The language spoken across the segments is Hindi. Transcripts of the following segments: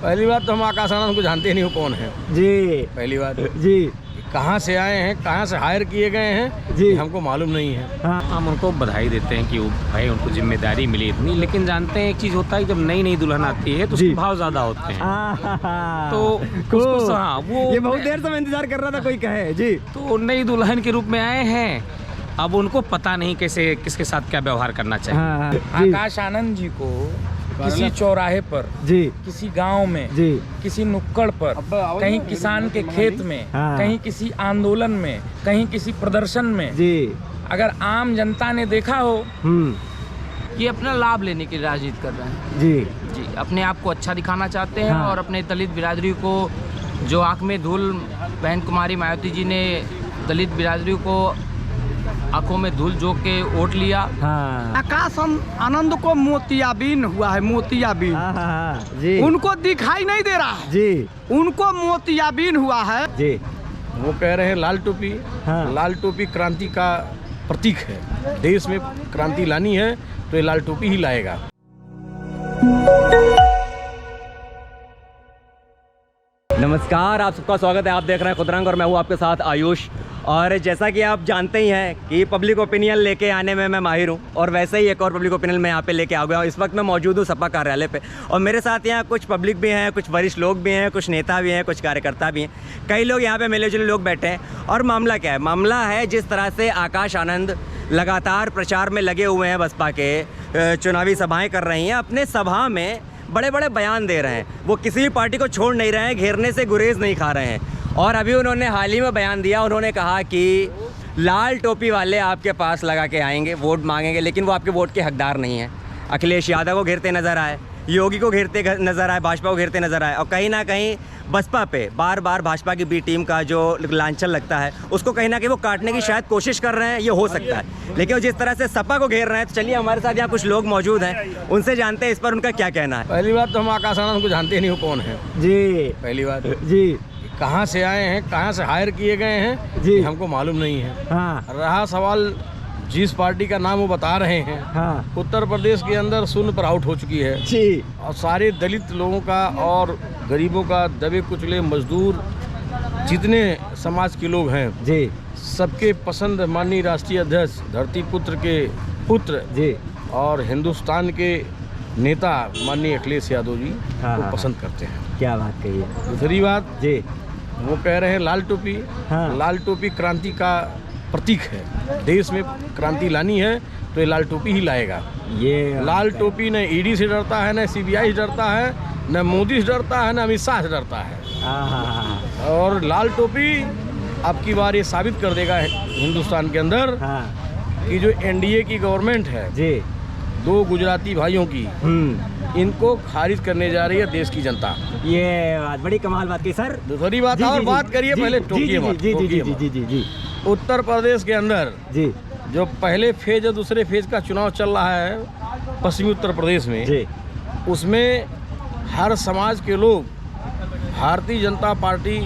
पहली बात तो हम आकाश आनंद को जानते नहीं हो कौन है जी। पहली बात जी। कहाँ से आए हैं, कहाँ से हायर किए गए हैं जी, हमको मालूम नहीं है। हाँ। हम उनको बधाई देते हैं कि वो भाई उनको जिम्मेदारी मिली इतनी, लेकिन जानते हैं एक चीज़ होता है जब नई नई दुल्हन आती है तो उसके भाव ज़्यादा होते हैं। तो उसको हाँ वो ये बहुत देर से मैं इंतजार कर रहा था कोई कहे जी। तो नई दुल्हन के रूप में आए हैं, अब उनको पता नहीं कैसे किसके साथ क्या व्यवहार करना चाहिए। हाँ, आकाश आनंद जी को किसी चौराहे पर जी, किसी गांव में जी, किसी नुक्कड़ पर, कहीं किसान के खेत में, हाँ, कहीं किसी आंदोलन में, कहीं किसी प्रदर्शन में जी, अगर आम जनता ने देखा हो, ये अपना लाभ लेने की राजनीति कर रहे हैं जी जी, अपने आप को अच्छा दिखाना चाहते हैं। हाँ। और अपने दलित बिरादरी को जो आँख में धूल बहन कुमारी मायावती जी ने दलित बिरादरी को आंखों में धूल जो के वोट लिया। हाँ। आकाश आनंद को मोतियाबिंद हुआ है, मोतियाबिंद। हाँ, जी, उनको दिखाई नहीं दे रहा है जी, उनको मोतियाबिंद हुआ है जी। वो कह रहे हैं लाल टोपी। हाँ। लाल टोपी क्रांति का प्रतीक है, देश में क्रांति लानी है तो ये लाल टोपी ही लाएगा। नमस्कार, आप सबका स्वागत है। आप देख रहे हैं खुदरंग और मैं हूँ आपके साथ आयुष। और जैसा कि आप जानते ही हैं कि पब्लिक ओपिनियन लेके आने में मैं माहिर हूँ, और वैसे ही एक और पब्लिक ओपिनियन मैं यहाँ पे लेके आ गया हूँ। इस वक्त मैं मौजूद हूँ सपा कार्यालय पे, और मेरे साथ यहाँ कुछ पब्लिक भी हैं, कुछ वरिष्ठ लोग भी हैं, कुछ नेता भी हैं, कुछ कार्यकर्ता भी हैं, कई लोग यहाँ पे मिले जुले लोग बैठे हैं। और मामला क्या है? मामला है जिस तरह से आकाश आनंद लगातार प्रचार में लगे हुए हैं, बसपा के चुनावी सभाएँ कर रही हैं, अपने सभा में बड़े बड़े बयान दे रहे हैं। वो किसी भी पार्टी को छोड़ नहीं रहे हैं, घेरने से गुरेज नहीं खा रहे हैं। और अभी उन्होंने हाल ही में बयान दिया, उन्होंने कहा कि लाल टोपी वाले आपके पास लगा के आएंगे, वोट मांगेंगे, लेकिन वो आपके वोट के हकदार नहीं हैं। अखिलेश यादव को घेरते नज़र आए, योगी को घेरते नज़र आए, भाजपा को घेरते नज़र आए, और कहीं ना कहीं बसपा पे बार बार भाजपा की बी टीम का जो लांछन लगता है उसको कहीं ना कहीं वो काटने की शायद कोशिश कर रहे हैं, ये हो सकता है। लेकिन जिस तरह से सपा को घेर रहे हैं, तो चलिए हमारे साथ यहाँ कुछ लोग मौजूद हैं, उनसे जानते हैं इस पर उनका क्या कहना है। पहली बात तो हम आकाश आनंद को जानते नहीं हो कौन है जी। पहली बात जी। कहाँ से आए हैं, कहाँ से हायर किए गए हैं जी, हमको मालूम नहीं है। हाँ। रहा सवाल जिस पार्टी का नाम वो बता रहे हैं, हाँ। उत्तर प्रदेश के अंदर शून्य पर आउट हो चुकी है जी। और सारे दलित लोगों का और गरीबों का, दबे कुचले मजदूर जितने समाज के लोग हैं जी, सबके पसंद माननीय राष्ट्रीय अध्यक्ष धरती पुत्र के पुत्र जी, और हिंदुस्तान के नेता माननीय अखिलेश यादव जी हाँ, को हाँ, पसंद करते हैं। क्या बात कही है। दूसरी बात, जी। वो कह रहे हैं लाल टोपी। हाँ। लाल टोपी क्रांति का प्रतीक है, देश में क्रांति लानी है तो ये लाल टोपी ही लाएगा। ये लाल टोपी न ईडी से डरता है, न सीबीआई से डरता है, न मोदी से डरता है, न अमित शाह से डरता है। हाँ। और लाल टोपी अब की बार ये साबित कर देगा हिंदुस्तान के अंदर हाँ। कि जो एनडीए की गवर्नमेंट है, जी, दो गुजराती भाइयों की, इनको खारिज करने जा रही है देश की जनता। ये बात बड़ी कमाल बात की सर। दूसरी बात और बात करिए, पहले टोकिए मत, जी जी जी टोकिए जी मत। जी जी जी। उत्तर प्रदेश के अंदर जी जो पहले फेज और दूसरे फेज का चुनाव चल रहा है पश्चिमी उत्तर प्रदेश में जी, उसमें हर समाज के लोग भारतीय जनता पार्टी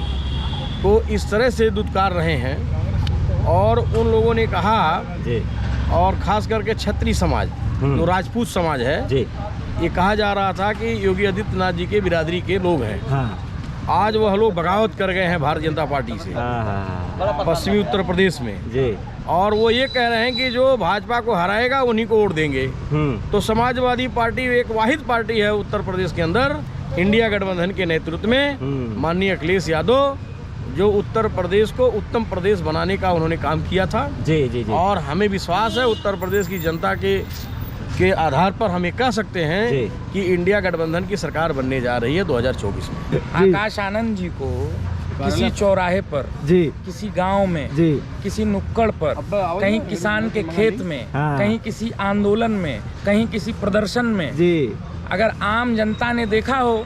को इस तरह से दुत्कार रहे हैं, और उन लोगों ने कहा, जी, और खास करके क्षत्रिय समाज जो राजपूत समाज है, जी, ये कहा जा रहा था कि योगी आदित्यनाथ जी के बिरादरी के लोग हैं। हाँ। आज वह लोग बगावत कर गए हैं भारतीय जनता पार्टी से हाँ। पश्चिमी उत्तर प्रदेश में, जी। और वो ये कह रहे हैं कि जो भाजपा को हराएगा उन्हीं को वोट देंगे। तो समाजवादी पार्टी एक वाहिद पार्टी है उत्तर प्रदेश के अंदर, इंडिया गठबंधन के नेतृत्व में माननीय अखिलेश यादव, जो उत्तर प्रदेश को उत्तम प्रदेश बनाने का उन्होंने काम किया था। जी जी जी। और हमें विश्वास है उत्तर प्रदेश की जनता के आधार पर हम ये कह सकते हैं कि इंडिया गठबंधन की सरकार बनने जा रही है 2024 में। आकाश आनंद जी को किसी चौराहे पर, जी, किसी गांव में, जी, किसी नुक्कड़ पर, कहीं किसान के खेत में, हाँ, कहीं किसी आंदोलन में, कहीं किसी प्रदर्शन में, जी, अगर आम जनता ने देखा हो,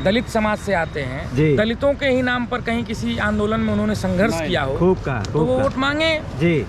दलित समाज से आते हैं, दलितों के ही नाम पर कहीं किसी आंदोलन में उन्होंने संघर्ष किया हो, खूब का, तो वो वोट मांगे। जी।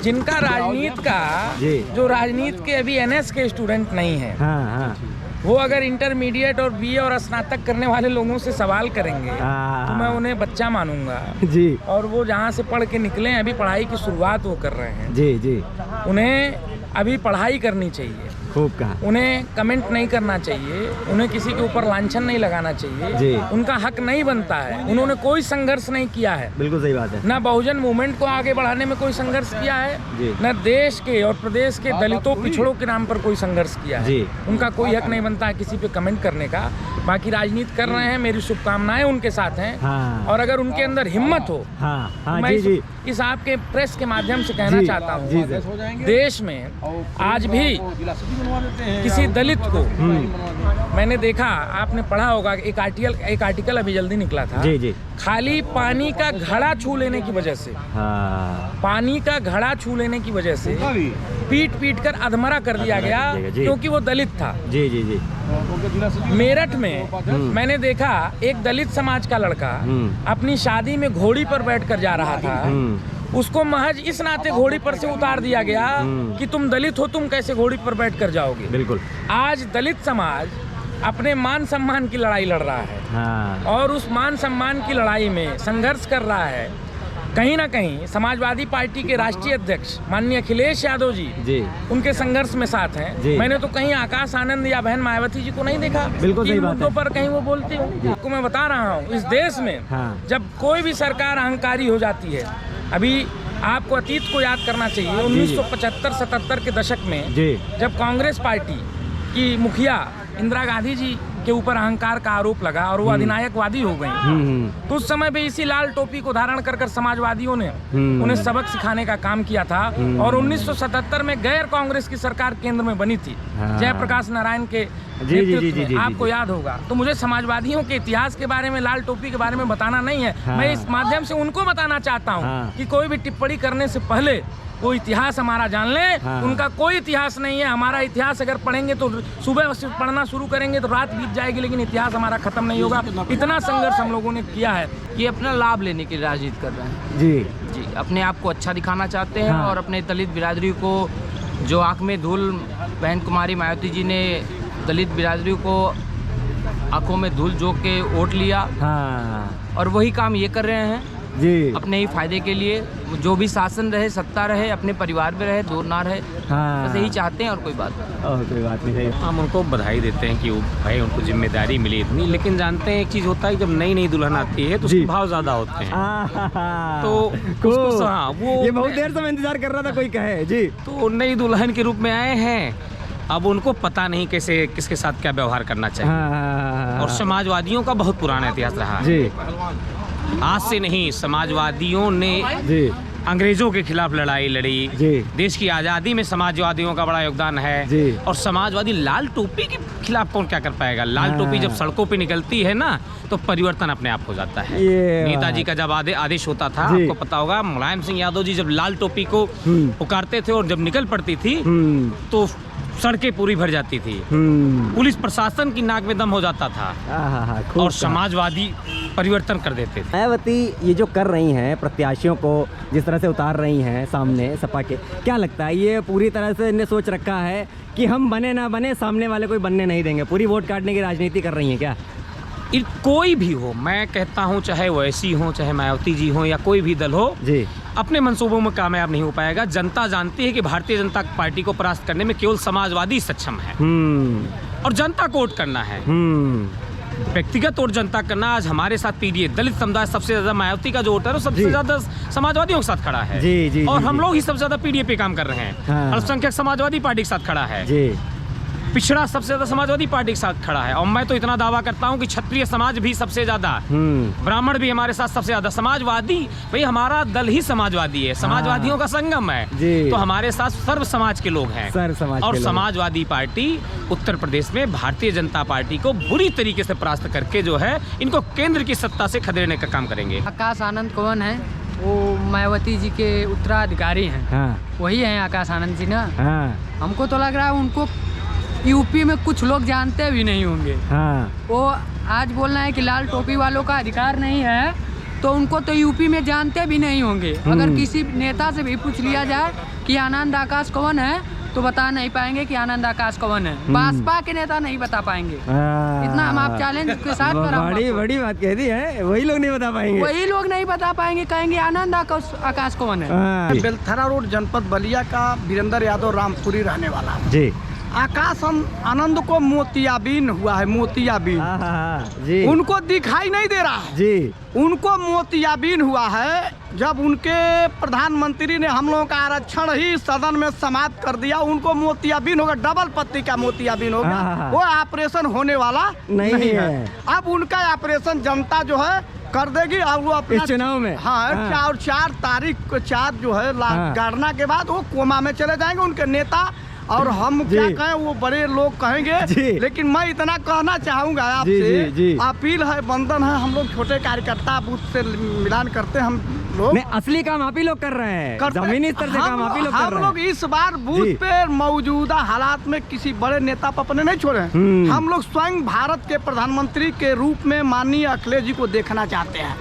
जिनका राजनीति का, जो राजनीति के अभी एनएस के स्टूडेंट नहीं है, हाँ, हाँ, वो अगर इंटरमीडिएट और बीए और स्नातक करने वाले लोगों से सवाल करेंगे तो मैं उन्हें बच्चा मानूंगा। जी। और वो जहाँ से पढ़ के निकले, अभी पढ़ाई की शुरुआत वो कर रहे हैं। जी जी। उन्हें अभी पढ़ाई करनी चाहिए। खूब कहा। उन्हें कमेंट नहीं करना चाहिए, उन्हें किसी के ऊपर लांछन नहीं लगाना चाहिए जी। उनका हक नहीं बनता है। उन्होंने कोई संघर्ष नहीं किया है, बिल्कुल सही बात है। न बहुजन मूवमेंट को आगे बढ़ाने में कोई संघर्ष किया है, जी। न देश के और प्रदेश के दलितों पिछड़ों के नाम पर कोई संघर्ष किया है। जी। उनका कोई हक नहीं बनता है किसी पे कमेंट करने का। बाकी राजनीति कर रहे हैं, मेरी शुभकामनाएं उनके साथ हैं। हाँ। और अगर उनके अंदर हिम्मत हो, हाँ हाँ मैं जी जी इस आपके प्रेस के माध्यम से कहना जी, चाहता हूँ, जी सर। देश में आज भी किसी दलित को मैंने देखा, आपने पढ़ा होगा, एक आर्टिकल अभी जल्दी निकला था, जी जी खाली पानी का घड़ा छू लेने की वजह से, हाँ पानी का घड़ा छू लेने की वजह से पीट कर अधमरा कर दिया गया जी। क्योंकि वो दलित था। जी जी जी मेरठ में मैंने देखा एक दलित समाज का लड़का अपनी शादी में घोड़ी पर बैठकर जा रहा था। उसको महज इस नाते घोड़ी पर से उतार दिया गया कि तुम दलित हो, तुम कैसे घोड़ी पर बैठकर जाओगे। बिल्कुल। आज दलित समाज अपने मान सम्मान की लड़ाई लड़ रहा है, हाँ। और उस मान सम्मान की लड़ाई में संघर्ष कर रहा है। कहीं ना कहीं समाजवादी पार्टी के राष्ट्रीय अध्यक्ष माननीय अखिलेश यादव जी उनके संघर्ष में साथ हैं। मैंने तो कहीं आकाश आनंद या बहन मायावती जी को नहीं देखा बिल्कुल सही बात है। मुद्दों पर कहीं वो बोलती हूँ। आपको मैं बता रहा हूँ, इस देश में जब कोई भी सरकार अहंकारी हो जाती है, अभी आपको अतीत को याद करना चाहिए। 1975-77 के दशक में जब कांग्रेस पार्टी की मुखिया इंदिरा गांधी जी के ऊपर अहंकार का आरोप लगा और वो अधिनायकवादी हो गई, तो उस समय भी इसी लाल टोपी को धारण कर समाजवादियों ने उन्हें सबक सिखाने का काम किया था। और 1977 में गैर कांग्रेस की सरकार केंद्र में बनी थी, जयप्रकाश नारायण के नेतृत्व में, आपको याद होगा। तो मुझे समाजवादियों के इतिहास के बारे में, लाल टोपी के बारे में बताना नहीं है। मैं इस माध्यम से उनको बताना चाहता हूँ कि कोई भी टिप्पणी करने से पहले वो इतिहास हमारा जान ले। उनका कोई इतिहास नहीं है। हमारा इतिहास अगर पढ़ेंगे तो सुबह से पढ़ना शुरू करेंगे तो रात बीत जाएगी, लेकिन इतिहास हमारा खत्म नहीं होगा। इतना संघर्ष हम लोगों ने किया है। ये अपना लाभ लेने की राजनीति कर रहे हैं। जी, अपने आप को अच्छा दिखाना चाहते हैं और अपने दलित बिरादरी को, जो आँख में धूल बहन कुमारी मायावती जी ने दलित बिरादरी को आंखों में धूल झोंक के वोट लिया, और वही काम ये कर रहे हैं जी, अपने ही फायदे के लिए। जो भी शासन रहे, सत्ता रहे, अपने परिवार में रहे, दूर ना रहे, बस यही चाहते हैं, और कोई बात नहीं। हम उनको बधाई देते हैं कि भाई उनको जिम्मेदारी मिली इतनी, लेकिन जानते हैं एक चीज़ होता है, जब नई नई दुल्हन आती है तो उसके भाव ज़्यादा होते हैं। तो वो ये बहुत देर से मैं इंतजार कर रहा था कोई कहे जी। तो नई दुल्हन के रूप में आए हैं, अब उनको पता नहीं कैसे किसके साथ क्या व्यवहार करना चाहिए। और समाजवादियों का बहुत पुराना इतिहास रहा है, आज से नहीं। समाजवादियों ने अंग्रेजों के खिलाफ लड़ाई लड़ी, देश की आज़ादी में समाजवादियों का बड़ा योगदान है। और समाजवादी लाल टोपी के खिलाफ कौन क्या कर पाएगा। लाल टोपी जब सड़कों पे निकलती है ना, तो परिवर्तन अपने आप हो जाता है। नेताजी का जब आदेश होता था, आपको पता होगा, मुलायम सिंह यादव जी जब लाल टोपी को पुकारते थे और जब निकल पड़ती थी तो सड़कें पूरी भर जाती थी, पुलिस प्रशासन की नाक में दम हो जाता था, और समाजवादी परिवर्तन कर देते थे। मायावती ये जो कर रही हैं, प्रत्याशियों को जिस तरह से उतार रही हैं सामने सपा के, क्या लगता है ये पूरी तरह से इन्हें सोच रखा है कि हम बने ना बने, सामने वाले कोई बनने नहीं देंगे, पूरी वोट काटने की राजनीति कर रही हैं क्या? कोई भी हो, मैं कहता हूं, चाहे वो ऐसी हो, चाहे मायावती जी हो, या कोई भी दल हो जी, अपने मंसूबों में कामयाब नहीं हो पाएगा। जनता जानती है कि भारतीय जनता पार्टी को परास्त करने में केवल समाजवादी सक्षम है, और जनता को वोट करना है, व्यक्तिगत वोट जनता करना। आज हमारे साथ पीडीए दलित समुदाय सबसे ज्यादा, मायावती का जो वोटर है सबसे ज्यादा समाजवादियों के साथ खड़ा है जी, और हम लोग ही सबसे ज्यादा पीडीए पे काम कर रहे हैं। अल्पसंख्यक समाजवादी पार्टी के साथ खड़ा है जी, पिछड़ा सबसे ज्यादा समाजवादी पार्टी के साथ खड़ा है, और मैं तो इतना दावा करता हूं कि क्षत्रिय समाज भी सबसे ज्यादा, ब्राह्मण भी हमारे साथ सबसे ज्यादा। समाजवादी, भाई हमारा दल ही समाजवादी है, समाजवादियों का संगम है, तो हमारे साथ सर्व समाज के लोग हैं। और समाजवादी पार्टी उत्तर प्रदेश में भारतीय जनता पार्टी को बुरी तरीके से परास्त करके जो है, इनको केंद्र की सत्ता से खदेड़ने का काम करेंगे। आकाश आनंद कौन है? वो मायावती जी के उत्तराधिकारी हैं। वही हैं आकाश आनंद जी ना। हमको तो लग रहा है उनको यूपी में कुछ लोग जानते भी नहीं होंगे। वो आज बोल रहे हैं कि लाल टोपी वालों का अधिकार नहीं है, तो उनको तो यूपी में जानते भी नहीं होंगे। अगर किसी नेता से भी पूछ लिया जाए कि आनंद आकाश कौन है, तो बता नहीं पाएंगे कि आनंद आकाश कौन है। भाजपा के नेता नहीं बता पाएंगे। इतना हम आप चैलेंज के साथ बड़ी बात कह दी है, वही लोग नहीं बता पाएंगे, वही लोग नहीं बता पाएंगे, कहेंगे आनंद आकाश कौन है। बेलथरा रोड, जनपद बलिया का वीरेंद्र यादव रामपुरी रहने वाला जी। आकाश आनंद को मोतियाबिंद हुआ है, मोतियाबिंद। जी। उनको दिखाई नहीं दे रहा है जी। उनको मोतियाबिंद हुआ है जब उनके प्रधानमंत्री ने हम लोगों का आरक्षण ही सदन में समाप्त कर दिया। उनको मोतियाबिंद होगा, डबल पत्ती का मोतियाबिंद होगा। वो ऑपरेशन होने वाला नहीं है। अब उनका ऑपरेशन जनता जो है कर देगी और वो अपना चुनाव में और 4 तारीख को 4 जो है गणना के बाद वो कोमा में चले जाएंगे उनके नेता। और हम क्या कहें, वो बड़े लोग कहेंगे, लेकिन मैं इतना कहना चाहूँगा आपसे, अपील है, बंधन है, हम लोग छोटे कार्यकर्ता बूथ से मिलान करते हैं हम लोग। नहीं, असली काम आप ही लोग कर रहे हैं, जमीनी स्तर से काम आप ही लोग कर रहे हैं। हम लोग इस बार बूथ पे मौजूदा हालात में किसी बड़े नेता पर अपने नहीं छोड़े। हम लोग स्वयं भारत के प्रधानमंत्री के रूप में माननीय अखिलेश जी को देखना चाहते हैं।